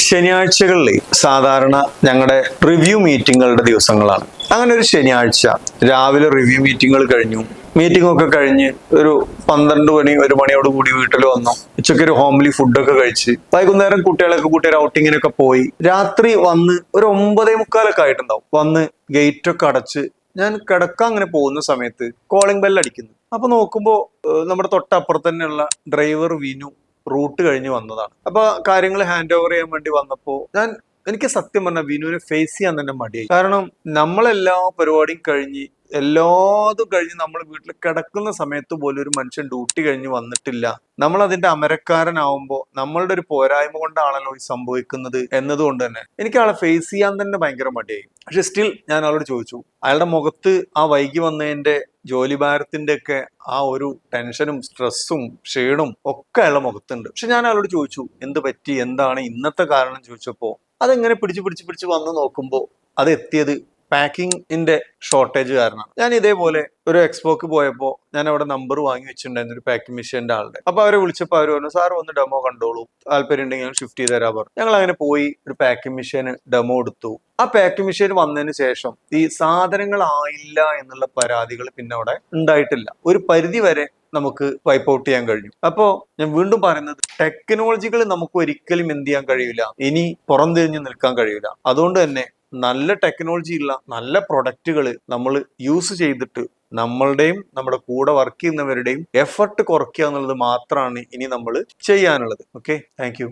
ശനിയാഴ്ചകളിൽ സാധാരണ ഞങ്ങളുടെ റിവ്യൂ മീറ്റിങ്ങുകളുടെ ദിവസങ്ങളാണ്. അങ്ങനെ ഒരു ശനിയാഴ്ച രാവിലെ റിവ്യൂ മീറ്റിങ്ങുകൾ കഴിഞ്ഞു. മീറ്റിംഗ് ഒക്കെ കഴിഞ്ഞ് ഒരു 12 മണി 1 മണിയോട് കൂടി വീട്ടിൽ വന്നു. ഉച്ചയ്ക്ക് ഒരു ഹോംലി ഫുഡൊക്കെ കഴിച്ച് വൈകുന്നേരം കുട്ടികളൊക്കെ കൂട്ടി ഒരു ഔട്ടിങ്ങിനൊക്കെ പോയി. രാത്രി വന്ന് ഒരു 9:45 ആയിട്ടുണ്ടാവും. വന്ന് ഗേറ്റ് ഒക്കെ അടച്ച് ഞാൻ കിടക്കാൻ അങ്ങനെ പോകുന്ന സമയത്ത് കോളിംഗ് ബെൽ അടിക്കുന്നു. അപ്പൊ നോക്കുമ്പോ നമ്മുടെ തൊട്ടപ്പുറത്ത് തന്നെയുള്ള ഡ്രൈവർ വിനു റൂട്ട് കഴിഞ്ഞ് വന്നതാണ്. അപ്പൊ കാര്യങ്ങൾ ഹാൻഡ് ഓവർ ചെയ്യാൻ വേണ്ടി വന്നപ്പോ എനിക്ക് സത്യം പറഞ്ഞാൽ വിനുവിനെ ഫേസ് ചെയ്യാൻ തന്നെ മടിയായി. കാരണം നമ്മളെല്ലാ പരിപാടിയും കഴിഞ്ഞ് എല്ലാതും കഴിഞ്ഞ് നമ്മൾ വീട്ടിൽ കിടക്കുന്ന സമയത്ത് പോലും ഒരു മനുഷ്യൻ ഡ്യൂട്ടി കഴിഞ്ഞ് വന്നിട്ടില്ല. നമ്മൾ അതിന്റെ അമരക്കാരനാവുമ്പോൾ നമ്മളുടെ ഒരു പോരായ്മ കൊണ്ടാണല്ലോ ഈ സംഭവിക്കുന്നത് എന്നതുകൊണ്ട് തന്നെ എനിക്ക് ആളെ ഫേസ് ചെയ്യാൻ തന്നെ ഭയങ്കര മടിയായി. പക്ഷെ സ്റ്റിൽ ഞാൻ ആളോട് ചോദിച്ചു. അയാളുടെ മുഖത്ത് ആ വൈകി വന്നതിന്റെ ജോലി ഭാരത്തിന്റെ ഒക്കെ ആ ഒരു ടെൻഷനും സ്ട്രെസ്സും ക്ഷീണും ഒക്കെ അയാളുടെ മുഖത്തുണ്ട്. പക്ഷെ ഞാൻ അയാളോട് ചോദിച്ചു എന്ത് പറ്റി, എന്താണ് ഇന്നത്തെ കാരണം ചോദിച്ചപ്പോ അതെങ്ങനെ പിടിച്ച് വന്ന് നോക്കുമ്പോൾ അത് എത്തിയത് പാക്കിങ്ങിന്റെ ഷോർട്ടേജ് കാരണമാണ്. ഞാൻ ഇതേപോലെ ഒരു എക്സ്പോക്ക് പോയപ്പോൾ ഞാൻ അവിടെ നമ്പർ വാങ്ങി വെച്ചിട്ടുണ്ടായിരുന്നു ഒരു പാക്കിംഗ് മെഷീന്റെ ആളുടെ. അപ്പൊ അവരെ വിളിച്ചപ്പോൾ അവർ പറഞ്ഞു സാർ ഒന്ന് ഡെമോ കണ്ടോളൂ, താല്പര്യം ഉണ്ടെങ്കിൽ ഷിഫ്റ്റ് ചെയ്ത് തരാൻ പറഞ്ഞു. ഞങ്ങൾ അങ്ങനെ പോയി ഒരു പാക്കിംഗ് മെഷീൻ ഡെമോ എടുത്തു. ആ പാക്കിംഗ് മെഷീൻ വന്നതിന് ശേഷം ഈ സാധനങ്ങൾ ആയില്ല എന്നുള്ള പരാതികൾ പിന്നെ അവിടെ ഉണ്ടായിട്ടില്ല. ഒരു പരിധി വരെ നമുക്ക് വൈപ്പ് ഔട്ട് ചെയ്യാൻ കഴിഞ്ഞു. അപ്പോ ഞാൻ വീണ്ടും പറയുന്നത്, ടെക്നോളജികൾ നമുക്ക് ഒരിക്കലും എന്ത് ചെയ്യാൻ കഴിയില്ല, ഇനി പുറംതിരിഞ്ഞു നിൽക്കാൻ കഴിയില്ല. അതുകൊണ്ട് തന്നെ നല്ല ടെക്നോളജി ഉള്ള നല്ല പ്രൊഡക്റ്റുകൾ നമ്മൾ യൂസ് ചെയ്തിട്ട് നമ്മളുടെയും നമ്മുടെ കൂടെ വർക്ക് ചെയ്യുന്നവരുടെയും എഫർട്ട് കുറയ്ക്കുക എന്നുള്ളത് മാത്രമാണ് ഇനി നമ്മൾ ചെയ്യാനുള്ളത്. Okay, thank you.